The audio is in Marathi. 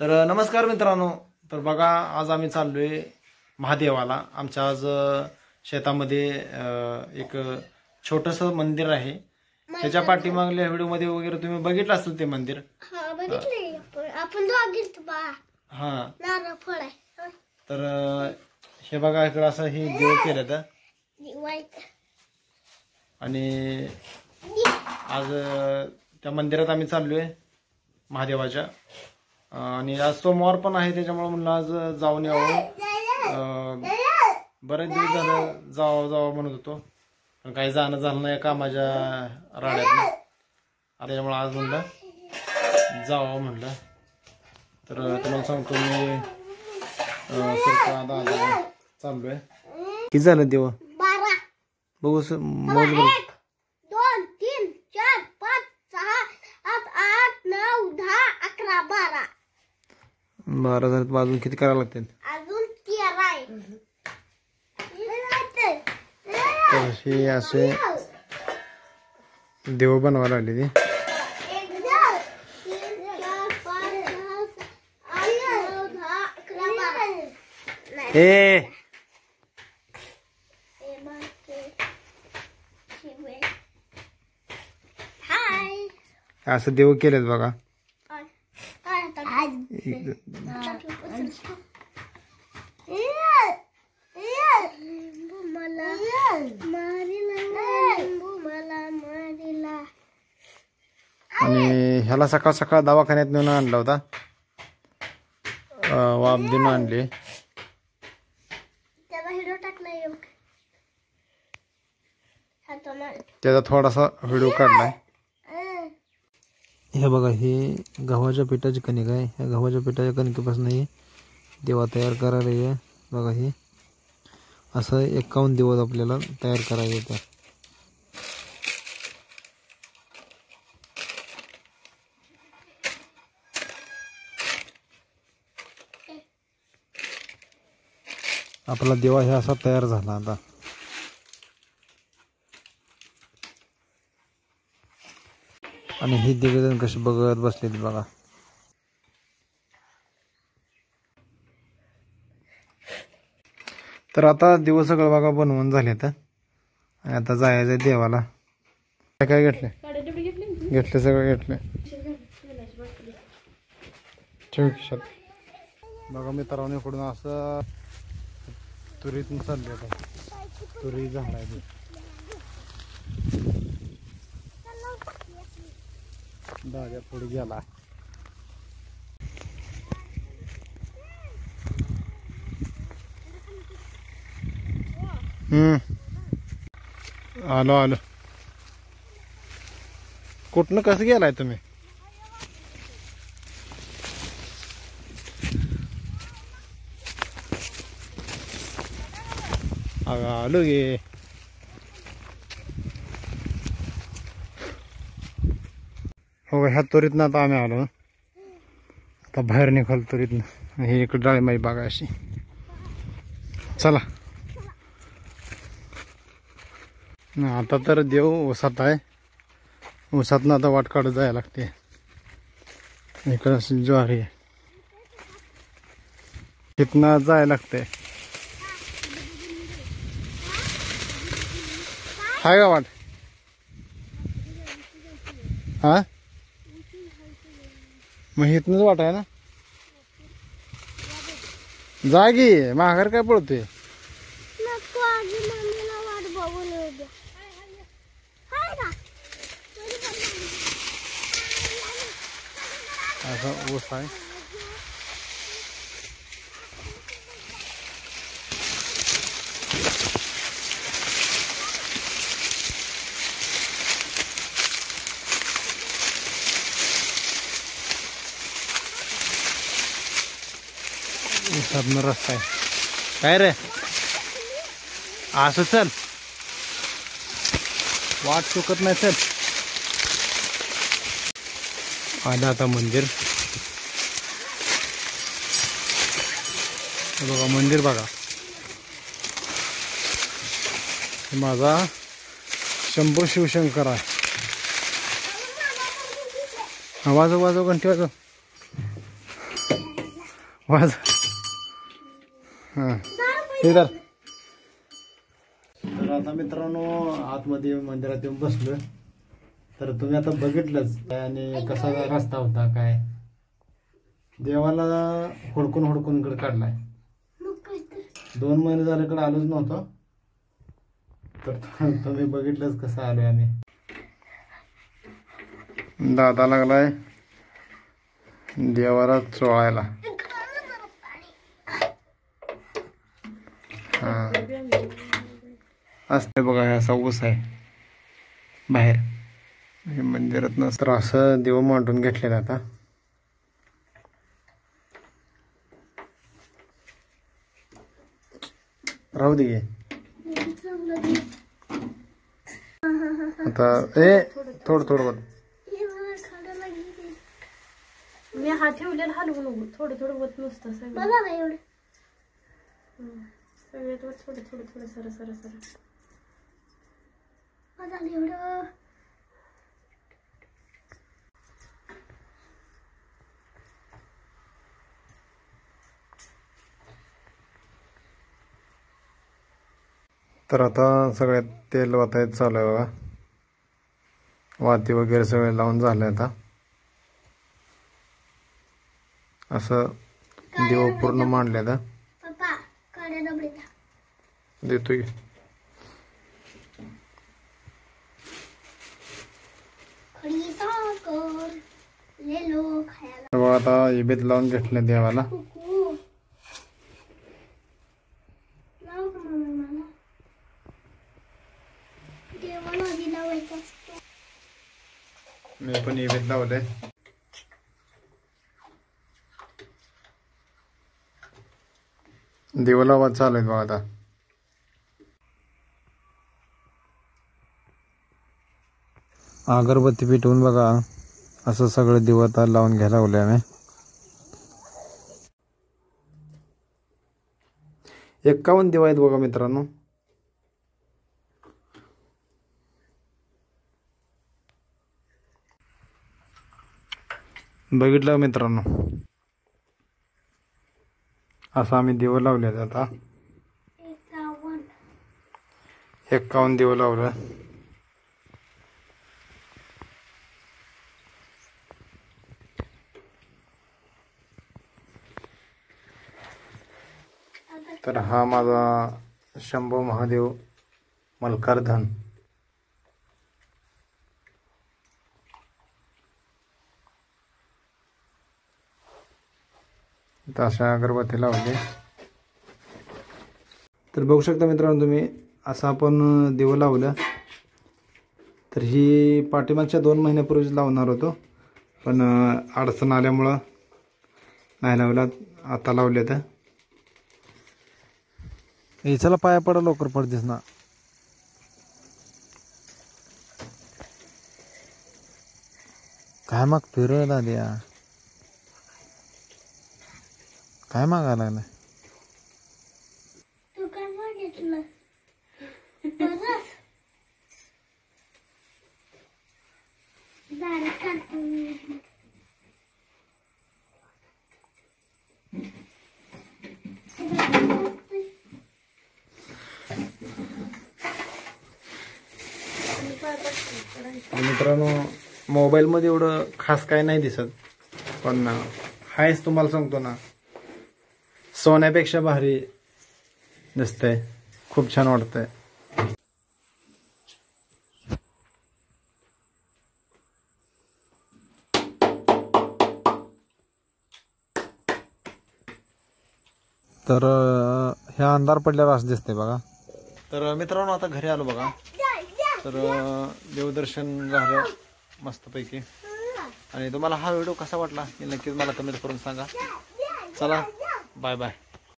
तर नमस्कार मित्रांनो. तर बघा, आज आम्ही चाललोय महादेवाला. आमच्या आज शेतामध्ये एक छोटंसं मंदिर आहे. त्याच्या पाठीमागल्या व्हिडिओमध्ये वगैरे तुम्ही बघितलं असेल ते मंदिर. तर हे बघा, इकडं असं हे देव केलं तर, आणि आज त्या मंदिरात आम्ही चाललोय महादेवाच्या. आणि आज सोमवार पण आहे, त्याच्यामुळे म्हणलं आज जाऊन यावं. बरेच दिवस झालं जावं म्हणत होतो, पण काही जाणं झालं नाही कामाच्या राड्यात. त्याच्यामुळे आज म्हणलं जावं म्हणलं. तर तुम्हाला सांगतो मी चाललोय. किती झालं देव बघू मोज बघू. 2 3 4 5 6 7 8 9 10 11 12 12 झालं. अजून किती करावं लागतील? अजून 13 आहे. तर हे असे देव बनवायला लागले ते. ए असं देव केलेत बघा. आणि ह्याला सकाळ सकाळ दवाखान्यात नेऊन आणला होता. वाफ देऊन आणली. त्याचा थोडासा व्हिडिओ काढलाय. हे बघा, हे गव्हाच्या पिठाची कणिक आहे. ह्या गव्हाच्या पिठाच्या कणिकेपासून हे देवा तयार करायला आहे. बघा, हे असं 51 दिवस आपल्याला तयार करायला येतं. आपला देवा हे असा तयार झाला आता. आणि ही दिवेजण कशी बघत बसलेली बघा. तर आता दिवस सगळं बघा बनवून झाले. तर आता जायचं देवाला. काय काय घेतले सगळं घेतले. ठेव खिशात. बघा मित्रांनो, इकडून असं तुरीतून चालले. आता तुरी झाड आहे. दाद्या पुढे गेला. आलो. कुठनं कसं गेलाय तुम्ही? आलो गे. हो, ह्या त्वरितनं आता आम्ही आलो. आता बाहेर निघालो त्वरितनं. हे इकडे डाळिंबाई बागा अशी. चला. आता तर देव उसात आहे. उसातनं आता वाट काढत जायला लागते. इकडं अशी ज्वारी आहे. तिथनं जायला लागते. हाय का वाट? हा, मग इथनंच वाट आहे ना. जागी माघार काय पळतोय? असं ऊस आहे. ऊसातनं रस्ता आहे. काय रे, असं चल, वाट चुकत नाही. चल. आलं आता मंदिर. बघा मंदिर बघा. माझा शंभू शिवशंकर आहे. वाजव वाजव घंटी वाजव. वाज हां इधर. तर आता मित्रांनो आतमध्ये मंदिरात येऊन बसलो. तर तुम्ही आता बघितलंच आणि कसा रस्ता होता काय. देवाला हुडकून हुडकून इकडे काढलाय. 2 महिने झाले इकडे आलोच नव्हतो. तर तुम्ही बघितलंच कसं आलोय आम्ही. दादा लागलाय देवाला चोळायला. हा असते बघा असा ऊस आहे बाहेर मंदिरात. नसतं असं देव मांडून घेतलेलं. आता राहू दे. आता थोडं थोडं मी हात ठेवलेला हलवू नको. थोडं थोडं वत नुसतं सगळं सगळ्यात वत थोडं थोडं थोडं सर सर सर. तर आता सगळ्यात तेल वाटायचं चालू आहे बघा. वाती वगैरे सगळे लावून झाले. आता असं दिव पूर्ण मांडले. आता देतोय बघा. आता इबेत लावून घेतलं देवाला. मी पण इबेत लावले. दिवा लावा चालू आहे बघा. आता अगरबत्ती पेटवून बघा असं सगळं दिवा आता लावून घ्यायला लावले आम्ही. 51 दिवा आहेत बघा मित्रांनो. बघितलं मित्रांनो असं आम्ही दिवा लावले. आता 51 दिवा लावलं. तर हा माझा शंभो महादेव मल्हारधन. अशा अगरबत्ती लावली. तर बघू शकता मित्रांनो तुम्ही असं आपण दिवं लावलं. तर ही पाठीमागच्या 2 महिन्यापूर्वीच लावणार होतो पण अडचण आल्यामुळं नाही लावला. आता लावले. तर चला पाया पडा लवकर पडतेस ना. काय मागतोय रे दाद्या. काय मागायला लागलाय. तू काय मागितलं मित्रांनो मोबाईल मध्ये एवढं खास काय नाही दिसत पण हायच तुम्हाला सांगतो ना सोन्यापेक्षा भारी दिसतंय. खूप छान वाटतंय. तर ह्या अंधार पडल्यावर असं दिसतंय बघा. तर मित्रांनो आता घरी आलो बघा. तर देवदर्शन झालं मस्तपैकी. आणि तुम्हाला हा व्हिडिओ कसा वाटला हे नक्कीच मला कमेंट करून सांगा. चला बाय बाय.